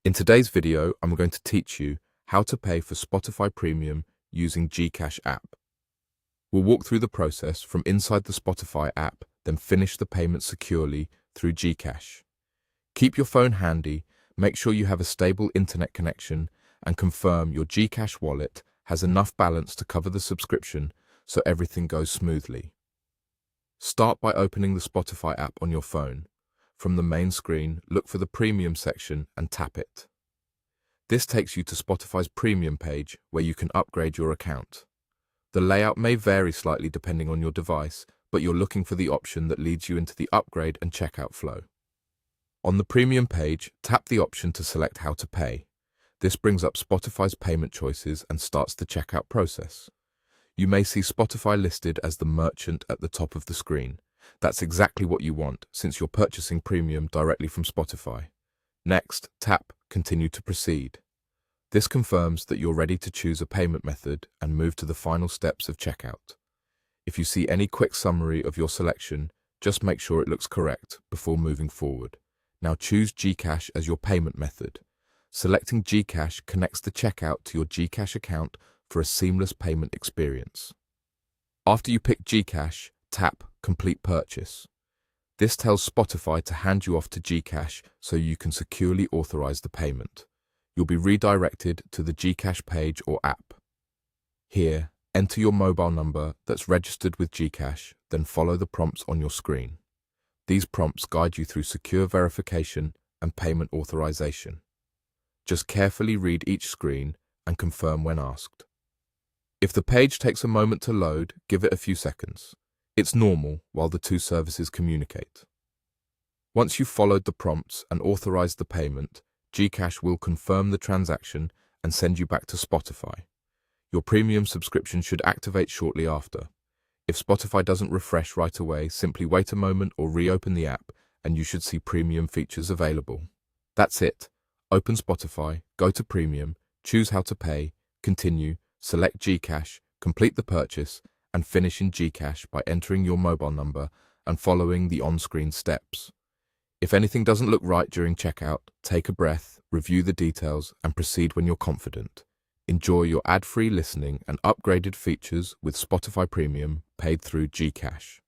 In today's video, I'm going to teach you how to pay for Spotify Premium using GCash app. We'll walk through the process from inside the Spotify app, then finish the payment securely through GCash. Keep your phone handy, make sure you have a stable internet connection, and confirm your GCash wallet has enough balance to cover the subscription so everything goes smoothly. Start by opening the Spotify app on your phone. From the main screen, look for the Premium section and tap it. This takes you to Spotify's Premium page where you can upgrade your account. The layout may vary slightly depending on your device, but you're looking for the option that leads you into the upgrade and checkout flow. On the Premium page, tap the option to select how to pay. This brings up Spotify's payment choices and starts the checkout process. You may see Spotify listed as the merchant at the top of the screen. That's exactly what you want, since you're purchasing Premium directly from Spotify. Next, tap Continue to proceed. This confirms that you're ready to choose a payment method and move to the final steps of checkout. If you see any quick summary of your selection, just make sure it looks correct before moving forward. Now choose GCash as your payment method. Selecting GCash connects the checkout to your GCash account for a seamless payment experience. After you pick GCash, tap Complete Purchase. This tells Spotify to hand you off to GCash so you can securely authorize the payment. You'll be redirected to the GCash page or app. Here, enter your mobile number that's registered with GCash, then follow the prompts on your screen. These prompts guide you through secure verification and payment authorization. Just carefully read each screen and confirm when asked. If the page takes a moment to load, give it a few seconds. It's normal while the two services communicate. Once you've followed the prompts and authorized the payment, GCash will confirm the transaction and send you back to Spotify. Your premium subscription should activate shortly after. If Spotify doesn't refresh right away, simply wait a moment or reopen the app and you should see premium features available. That's it. Open Spotify, go to Premium, choose how to pay, continue, select GCash, complete the purchase, and finish in GCash by entering your mobile number and following the on-screen steps. If anything doesn't look right during checkout, take a breath, review the details, and proceed when you're confident. Enjoy your ad-free listening and upgraded features with Spotify Premium paid through GCash.